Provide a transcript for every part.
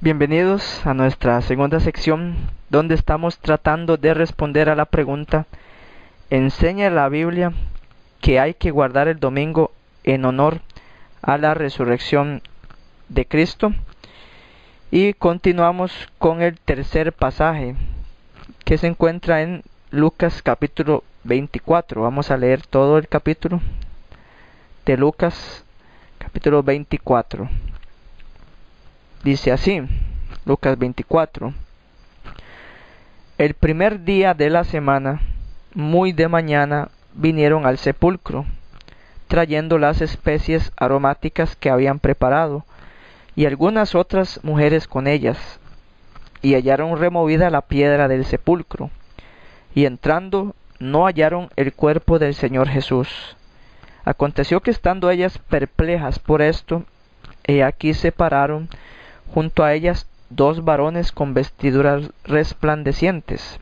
Bienvenidos a nuestra segunda sección donde estamos tratando de responder a la pregunta: ¿enseña la Biblia que hay que guardar el domingo en honor a la resurrección de Cristo? Y continuamos con el tercer pasaje que se encuentra en Lucas capítulo 24. Vamos a leer todo el capítulo de Lucas capítulo 24. Dice así, Lucas 24. El primer día de la semana, muy de mañana, vinieron al sepulcro, trayendo las especies aromáticas que habían preparado, y algunas otras mujeres con ellas, y hallaron removida la piedra del sepulcro, y entrando no hallaron el cuerpo del Señor Jesús. Aconteció que estando ellas perplejas por esto, he aquí se pararon junto a ellas dos varones con vestiduras resplandecientes.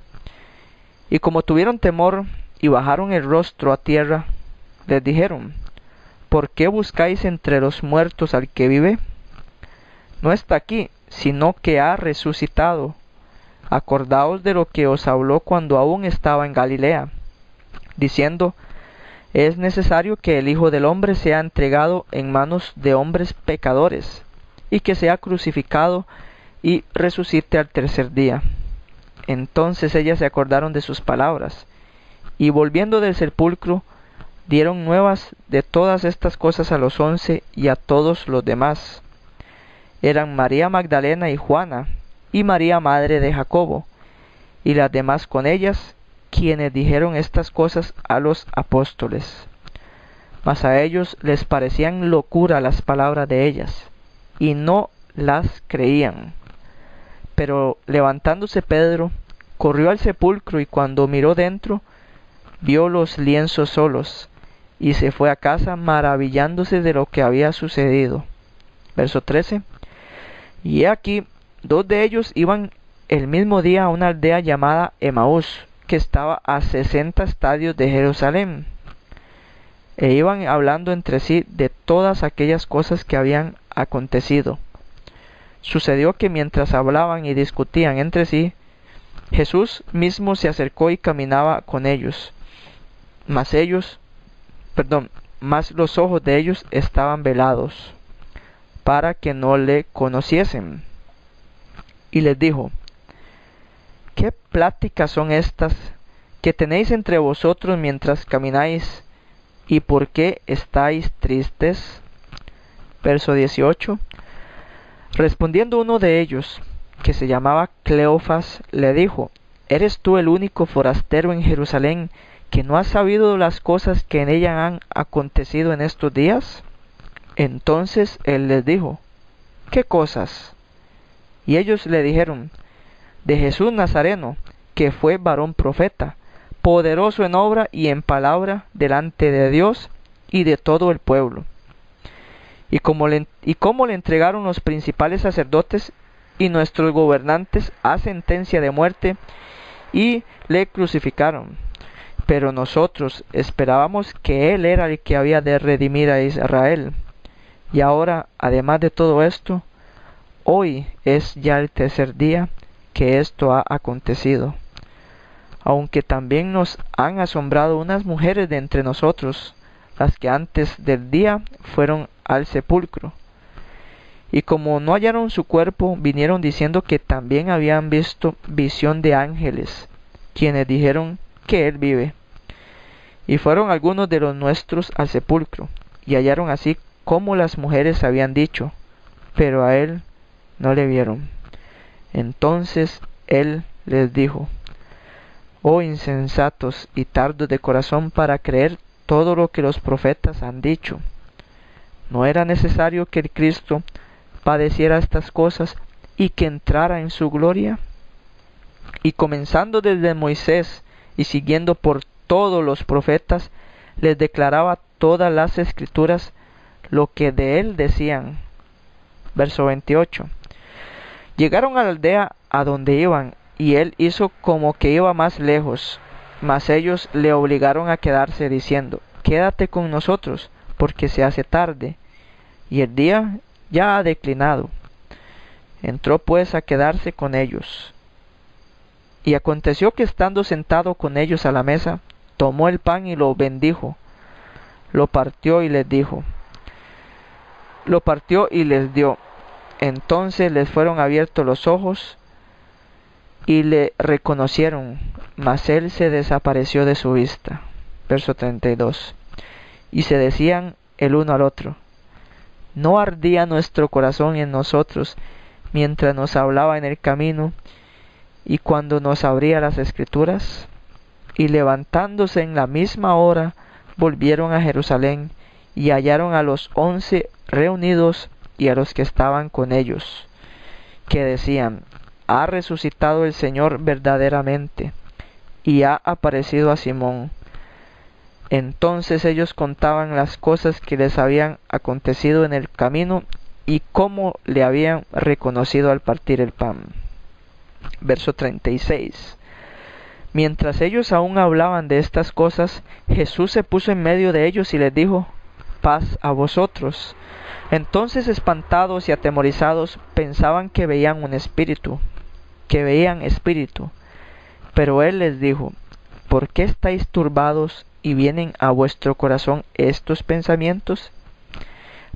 Y como tuvieron temor y bajaron el rostro a tierra, les dijeron: ¿por qué buscáis entre los muertos al que vive? No está aquí, sino que ha resucitado. Acordaos de lo que os habló cuando aún estaba en Galilea, diciendo: es necesario que el Hijo del Hombre sea entregado en manos de hombres pecadores, y que sea crucificado y resucite al tercer día. Entonces ellas se acordaron de sus palabras, y volviendo del sepulcro, dieron nuevas de todas estas cosas a los 11 y a todos los demás. Eran María Magdalena y Juana, y María madre de Jacobo, y las demás con ellas, quienes dijeron estas cosas a los apóstoles. Mas a ellos les parecían locura las palabras de ellas, y no las creían. Pero levantándose Pedro, corrió al sepulcro, y cuando miró dentro, vio los lienzos solos, y se fue a casa maravillándose de lo que había sucedido. Verso 13. Y he aquí, dos de ellos iban el mismo día a una aldea llamada Emaús, que estaba a 60 estadios de Jerusalén, e iban hablando entre sí de todas aquellas cosas que habían acontecido. Sucedió que mientras hablaban y discutían entre sí, Jesús mismo se acercó y caminaba con ellos, mas los ojos de ellos estaban velados, para que no le conociesen. Y les dijo: ¿qué pláticas son estas que tenéis entre vosotros mientras camináis, y por qué estáis tristes? Verso 18. Respondiendo uno de ellos, que se llamaba Cleofas, le dijo: ¿eres tú el único forastero en Jerusalén que no has sabido las cosas que en ella han acontecido en estos días? Entonces él les dijo: ¿qué cosas? Y ellos le dijeron: de Jesús Nazareno, que fue varón profeta, poderoso en obra y en palabra delante de Dios y de todo el pueblo. Y cómo le entregaron los principales sacerdotes y nuestros gobernantes a sentencia de muerte, y le crucificaron. Pero nosotros esperábamos que Él era el que había de redimir a Israel. Y ahora, además de todo esto, hoy es ya el tercer día que esto ha acontecido. Aunque también nos han asombrado unas mujeres de entre nosotros, las que antes del día fueron al sepulcro. Y como no hallaron su cuerpo, vinieron diciendo que también habían visto visión de ángeles, quienes dijeron que Él vive. Y fueron algunos de los nuestros al sepulcro, y hallaron así como las mujeres habían dicho, pero a Él no le vieron. Entonces Él les dijo: oh insensatos y tardos de corazón para creer todo lo que los profetas han dicho. ¿No era necesario que el Cristo padeciera estas cosas y que entrara en su gloria? Y comenzando desde Moisés y siguiendo por todos los profetas, les declaraba todas las escrituras lo que de él decían. Verso 28. Llegaron a la aldea a donde iban, y él hizo como que iba más lejos, mas ellos le obligaron a quedarse, diciendo: quédate con nosotros, porque se hace tarde, y el día ya ha declinado. Entró pues a quedarse con ellos. Y aconteció que estando sentado con ellos a la mesa, tomó el pan y lo bendijo, lo partió y les dio. Entonces les fueron abiertos los ojos y le reconocieron, mas él se desapareció de su vista. Verso 32. Y se decían el uno al otro: ¿no ardía nuestro corazón en nosotros mientras nos hablaba en el camino y cuando nos abría las Escrituras? Y levantándose en la misma hora, volvieron a Jerusalén y hallaron a los 11 reunidos y a los que estaban con ellos, que decían: ha resucitado el Señor verdaderamente, y ha aparecido a Simón. Entonces ellos contaban las cosas que les habían acontecido en el camino y cómo le habían reconocido al partir el pan. Verso 36. Mientras ellos aún hablaban de estas cosas, Jesús se puso en medio de ellos y les dijo: paz a vosotros. Entonces, espantados y atemorizados, pensaban que veían espíritu. Pero él les dijo: ¿por qué estáis turbados y vienen a vuestro corazón estos pensamientos?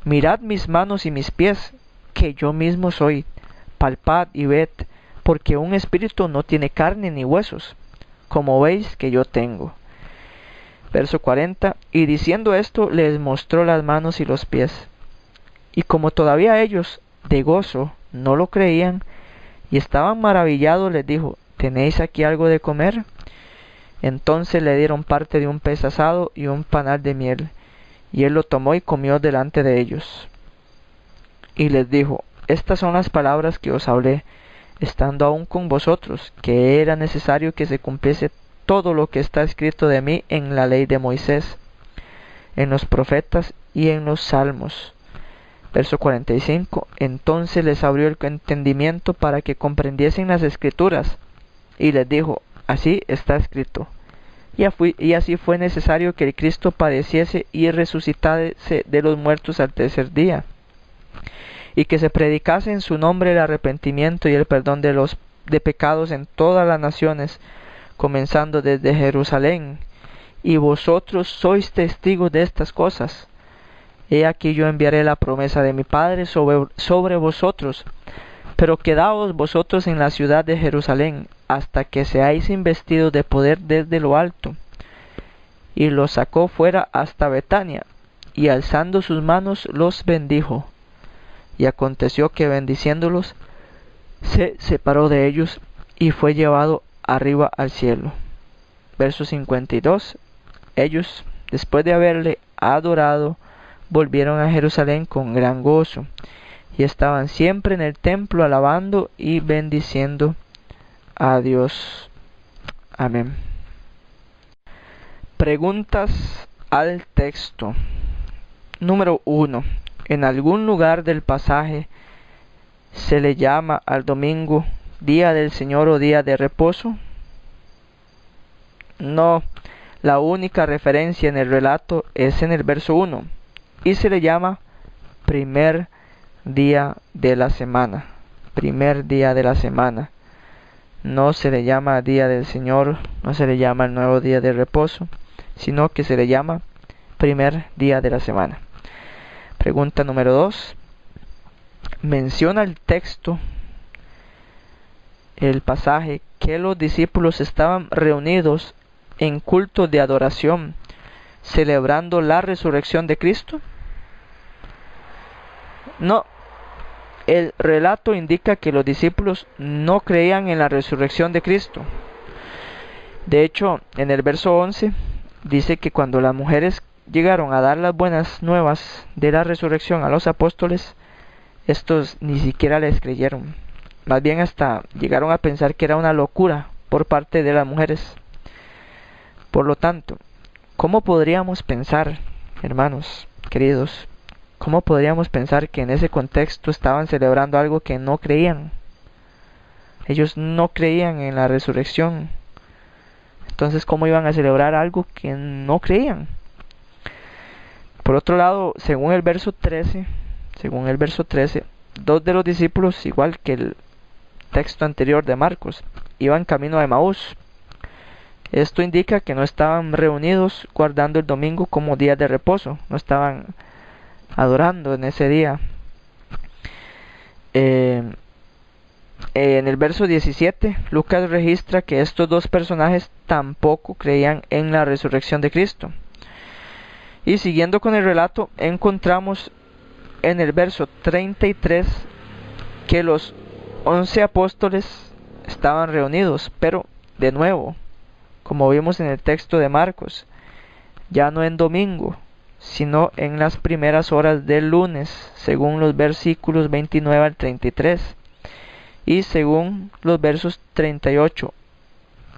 Mirad mis manos y mis pies, que yo mismo soy. Palpad y ved, porque un espíritu no tiene carne ni huesos, como veis que yo tengo. Verso 40. Y diciendo esto, les mostró las manos y los pies. Y como todavía ellos, de gozo, no lo creían, y estaban maravillados, les dijo: ¿tenéis aquí algo de comer? Entonces le dieron parte de un pez asado y un panal de miel, y él lo tomó y comió delante de ellos. Y les dijo: estas son las palabras que os hablé, estando aún con vosotros, que era necesario que se cumpliese todo lo que está escrito de mí en la ley de Moisés, en los profetas y en los salmos. Verso 45. Entonces les abrió el entendimiento para que comprendiesen las Escrituras, y les dijo: así está escrito. Y así fue necesario que el Cristo padeciese y resucitase de los muertos al tercer día, y que se predicase en su nombre el arrepentimiento y el perdón de pecados en todas las naciones, comenzando desde Jerusalén. Y vosotros sois testigos de estas cosas. He aquí yo enviaré la promesa de mi Padre sobre vosotros, pero quedaos vosotros en la ciudad de Jerusalén, hasta que seáis investidos de poder desde lo alto. Y los sacó fuera hasta Betania, y alzando sus manos los bendijo. Y aconteció que bendiciéndolos, se separó de ellos, y fue llevado arriba al cielo. Verso 52. Ellos, después de haberle adorado, volvieron a Jerusalén con gran gozo, y estaban siempre en el templo alabando y bendiciendo a Dios. Amén. Preguntas al texto. Número 1. En algún lugar del pasaje se le llama al domingo día del Señor o día de reposo. No, la única referencia en el relato es en el verso 1. Y se le llama primer día de la semana. Primer día de la semana. No se le llama día del Señor, no se le llama el nuevo día de reposo, sino que se le llama primer día de la semana. Pregunta número 2. Menciona el texto, el pasaje, que los discípulos estaban reunidos en culto de adoración, celebrando la resurrección de Cristo. No, el relato indica que los discípulos no creían en la resurrección de Cristo. De hecho, en el verso 11 dice que cuando las mujeres llegaron a dar las buenas nuevas de la resurrección a los apóstoles, estos ni siquiera les creyeron. Más bien hasta llegaron a pensar que era una locura por parte de las mujeres. Por lo tanto, ¿cómo podríamos pensar, hermanos queridos, cómo podríamos pensar que en ese contexto estaban celebrando algo que no creían? Ellos no creían en la resurrección. Entonces, ¿cómo iban a celebrar algo que no creían? Por otro lado, según el verso 13, dos de los discípulos, igual que el texto anterior de Marcos, iban camino a Emaús. Esto indica que no estaban reunidos guardando el domingo como día de reposo, no estaban adorando en ese día. En el verso 17, Lucas registra que estos dos personajes tampoco creían en la resurrección de Cristo. Y siguiendo con el relato, encontramos en el verso 33 que los 11 apóstoles estaban reunidos, pero de nuevo, como vimos en el texto de Marcos, ya no en domingo, sino en las primeras horas del lunes, según los versículos 29 al 33, y según los versos 38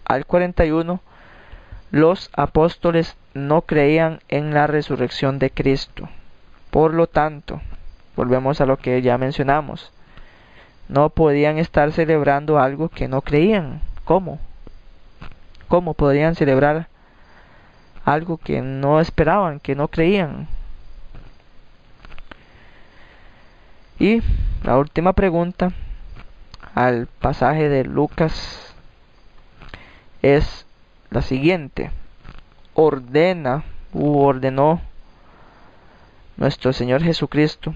al 41, los apóstoles no creían en la resurrección de Cristo. Por lo tanto, volvemos a lo que ya mencionamos, no podían estar celebrando algo que no creían. ¿Cómo? ¿Cómo podrían celebrar algo que no esperaban, que no creían? Y la última pregunta al pasaje de Lucas es la siguiente: ordenó nuestro Señor Jesucristo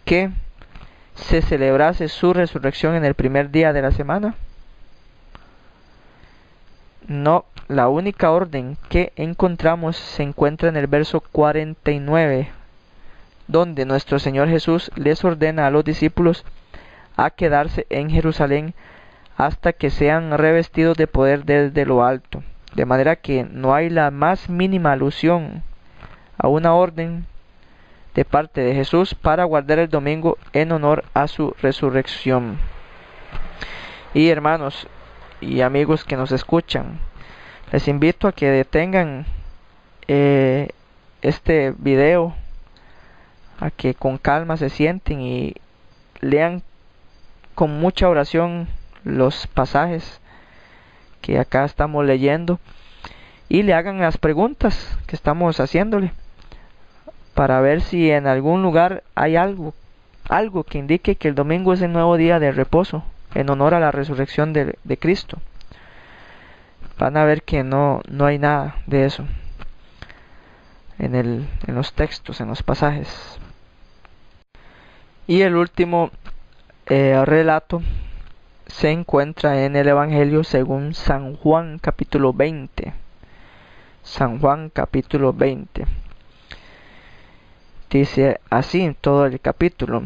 que se celebrase su resurrección en el primer día de la semana? No, la única orden que encontramos se encuentra en el verso 49, donde nuestro Señor Jesús les ordena a los discípulos a quedarse en Jerusalén hasta que sean revestidos de poder desde lo alto, de manera que no hay la más mínima alusión a una orden de parte de Jesús para guardar el domingo en honor a su resurrección. Y hermanos y amigos que nos escuchan, les invito a que detengan este video, a que con calma se sienten y lean con mucha oración los pasajes que acá estamos leyendo y le hagan las preguntas que estamos haciéndole para ver si en algún lugar hay algo que indique que el domingo es el nuevo día de reposo en honor a la resurrección de Cristo. Van a ver que no hay nada de eso en los textos, en los pasajes. Y el último relato se encuentra en el Evangelio según San Juan capítulo 20. San Juan capítulo 20. Dice así todo el capítulo: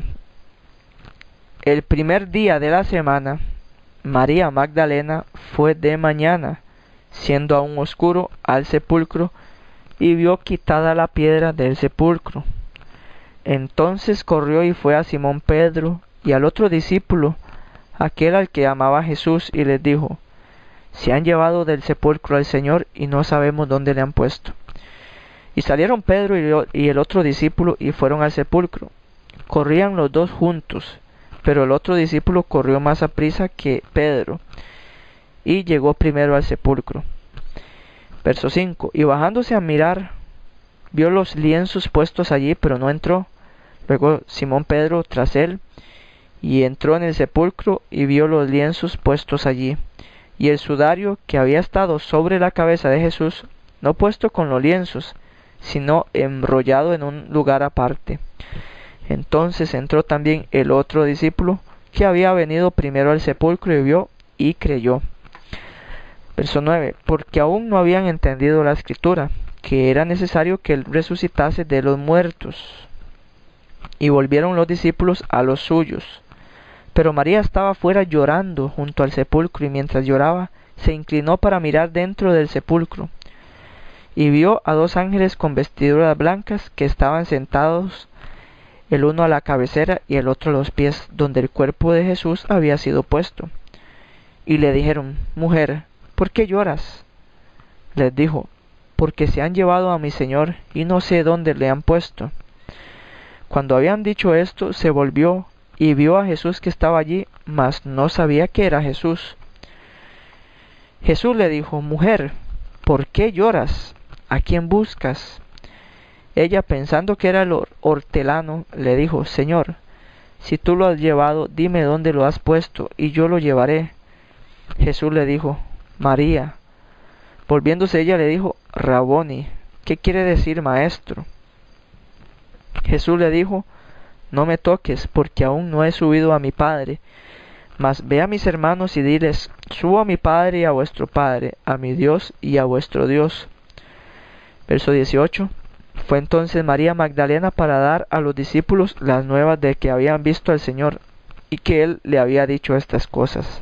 el primer día de la semana, María Magdalena fue de mañana, siendo aún oscuro, al sepulcro, y vio quitada la piedra del sepulcro. Entonces corrió y fue a Simón Pedro y al otro discípulo, aquel al que amaba Jesús, y les dijo: se han llevado del sepulcro al Señor y no sabemos dónde le han puesto. Y salieron Pedro y el otro discípulo y fueron al sepulcro. Corrían los dos juntos, pero el otro discípulo corrió más aprisa que Pedro y llegó primero al sepulcro. Verso 5. Y bajándose a mirar, vio los lienzos puestos allí, pero no entró. Luego Simón Pedro tras él, y entró en el sepulcro y vio los lienzos puestos allí, y el sudario que había estado sobre la cabeza de Jesús, no puesto con los lienzos, sino enrollado en un lugar aparte. Entonces entró también el otro discípulo, que había venido primero al sepulcro, y vio y creyó. Verso 9. Porque aún no habían entendido la escritura, que era necesario que él resucitase de los muertos. Y volvieron los discípulos a los suyos. Pero María estaba fuera llorando junto al sepulcro, y mientras lloraba, se inclinó para mirar dentro del sepulcro. Y vio a dos ángeles con vestiduras blancas que estaban sentados, el uno a la cabecera y el otro a los pies, donde el cuerpo de Jesús había sido puesto. Y le dijeron: mujer, ¿por qué lloras? Les dijo: porque se han llevado a mi Señor y no sé dónde le han puesto. Cuando habían dicho esto, se volvió y vio a Jesús que estaba allí, mas no sabía que era Jesús. Jesús le dijo: mujer, ¿por qué lloras? ¿A quién buscas? Ella, pensando que era el hortelano, le dijo: Señor, si tú lo has llevado, dime dónde lo has puesto, y yo lo llevaré. Jesús le dijo: María. Volviéndose ella le dijo: Raboni, ¿qué quiere decir maestro? Jesús le dijo: No me toques, porque aún no he subido a mi Padre. Mas ve a mis hermanos y diles: Subo a mi Padre y a vuestro Padre, a mi Dios y a vuestro Dios. Verso 18. Fue entonces María Magdalena para dar a los discípulos las nuevas de que habían visto al Señor y que Él le había dicho estas cosas.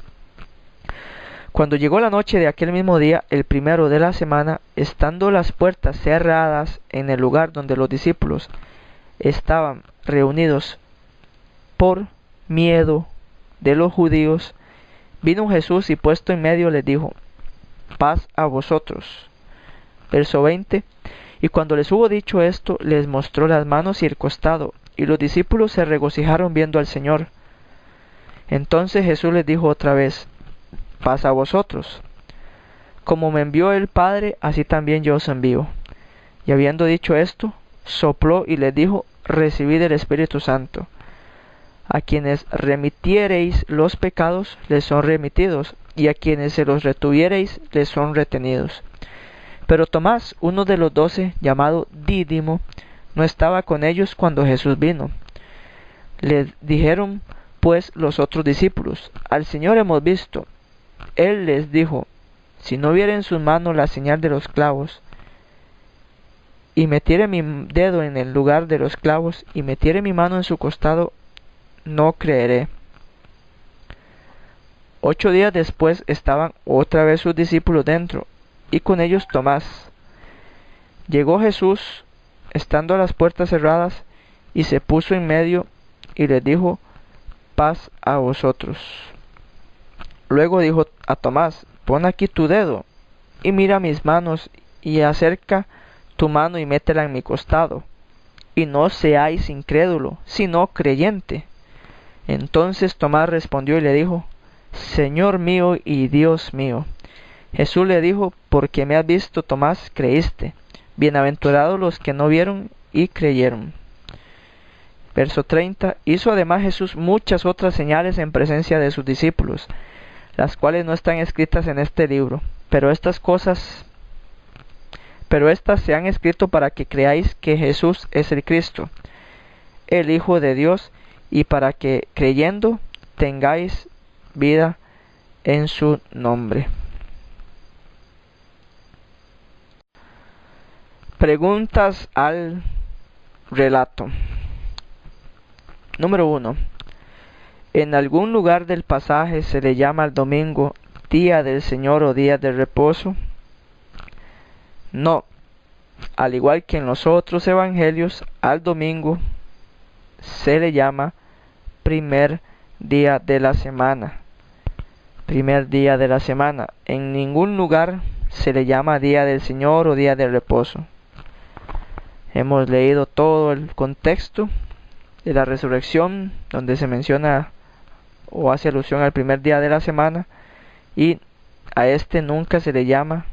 Cuando llegó la noche de aquel mismo día, el primero de la semana, estando las puertas cerradas en el lugar donde los discípulos estaban reunidos por miedo de los judíos, vino Jesús y puesto en medio les dijo: Paz a vosotros. Verso 20. Y cuando les hubo dicho esto, les mostró las manos y el costado, y los discípulos se regocijaron viendo al Señor. Entonces Jesús les dijo otra vez: Paz a vosotros. Como me envió el Padre, así también yo os envío. Y habiendo dicho esto, sopló y les dijo: Recibid el Espíritu Santo. A quienes remitiereis los pecados, les son remitidos, y a quienes se los retuviereis, les son retenidos. Pero Tomás, uno de los 12, llamado Dídimo, no estaba con ellos cuando Jesús vino. Le dijeron pues los otros discípulos: Al Señor hemos visto. Él les dijo: Si no viere en sus manos la señal de los clavos, y metiere mi dedo en el lugar de los clavos, y metiere mi mano en su costado, no creeré. 8 días después estaban otra vez sus discípulos dentro, y con ellos Tomás. Llegó Jesús, estando las puertas cerradas, y se puso en medio, y les dijo: Paz a vosotros. Luego dijo a Tomás: Pon aquí tu dedo, y mira mis manos, y acerca tu mano y métela en mi costado, y no seáis incrédulo, sino creyente. Entonces Tomás respondió y le dijo: Señor mío y Dios mío. Jesús le dijo: Porque me has visto, Tomás, creíste. Bienaventurados los que no vieron y creyeron. Verso 30. Hizo además Jesús muchas otras señales en presencia de sus discípulos, las cuales no están escritas en este libro, pero estas se han escrito para que creáis que Jesús es el Cristo, el Hijo de Dios, y para que creyendo tengáis vida en su nombre. Preguntas al relato. Número 1. En algún lugar del pasaje se le llama al domingo día del Señor o día de reposo. No. Al igual que en los otros evangelios, al domingo se le llama primer día de la semana. Primer día de la semana. En ningún lugar se le llama día del Señor o día de reposo. Hemos leído todo el contexto de la resurrección, donde se menciona o hace alusión al primer día de la semana, y a este nunca se le llama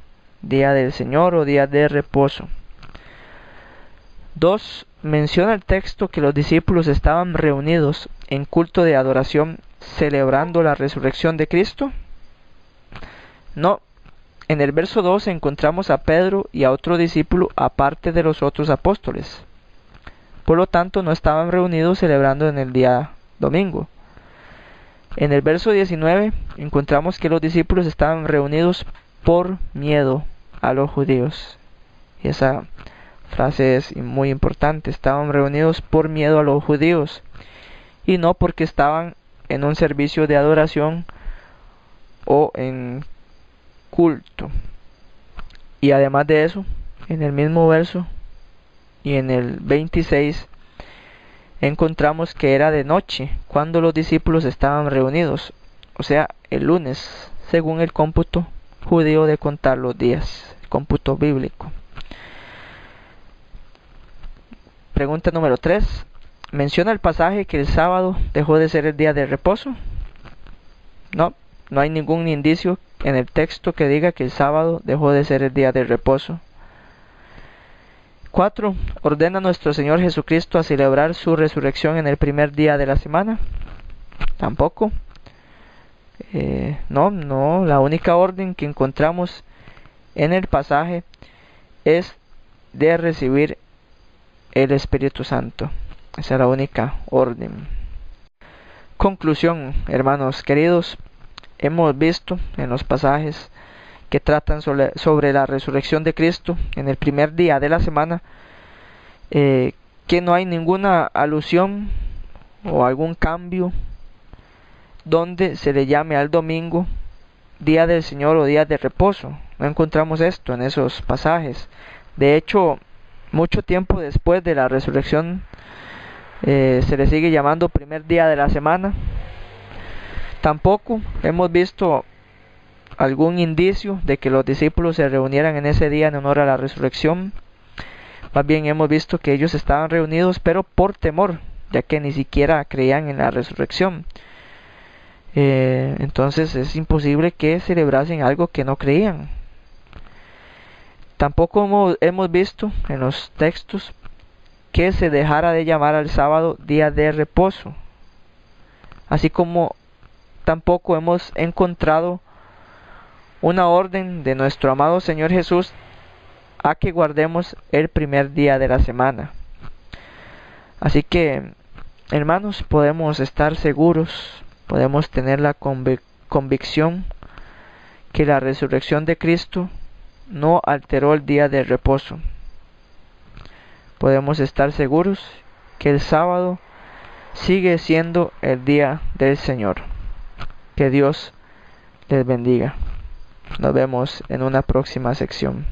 día del Señor o día de reposo. 2. Menciona el texto que los discípulos estaban reunidos en culto de adoración celebrando la resurrección de Cristo. No. En el verso 2 encontramos a Pedro y a otro discípulo aparte de los otros apóstoles. Por lo tanto, no estaban reunidos celebrando en el día domingo. En el verso 19 encontramos que los discípulos estaban reunidos por miedo a los judíos. Y esa frase es muy importante. Estaban reunidos por miedo a los judíos y no porque estaban en un servicio de adoración o en culto. Y además de eso, en el mismo verso y en el 26 encontramos que era de noche cuando los discípulos estaban reunidos, o sea, el lunes, según el cómputo judío de contar los días, el cómputo bíblico. Pregunta número 3. ¿Menciona el pasaje que el sábado dejó de ser el día de reposo? No, no hay ningún indicio en el texto que diga que el sábado dejó de ser el día de reposo. 4. ¿Ordena nuestro Señor Jesucristo a celebrar su resurrección en el primer día de la semana? Tampoco. No, la única orden que encontramos en el pasaje es de recibir el Espíritu Santo. Esa es la única orden. Conclusión, hermanos queridos, hemos visto en los pasajes que tratan sobre la resurrección de Cristo en el primer día de la semana, que no hay ninguna alusión o algún cambio donde se le llame al domingo día del Señor o día de reposo. No encontramos esto en esos pasajes. De hecho, mucho tiempo después de la resurrección se le sigue llamando primer día de la semana. Tampoco hemos visto algún indicio de que los discípulos se reunieran en ese día en honor a la resurrección. Más bien hemos visto que ellos estaban reunidos, pero por temor, ya que ni siquiera creían en la resurrección. Entonces es imposible que celebrasen algo que no creían. Tampoco hemos visto en los textos que se dejara de llamar al sábado día de reposo, así como tampoco hemos encontrado una orden de nuestro amado Señor Jesús a que guardemos el primer día de la semana. Así que, hermanos, podemos estar seguros, podemos tener la convicción que la resurrección de Cristo no alteró el día de reposo. Podemos estar seguros que el sábado sigue siendo el día del Señor. Que Dios les bendiga. Nos vemos en una próxima sección.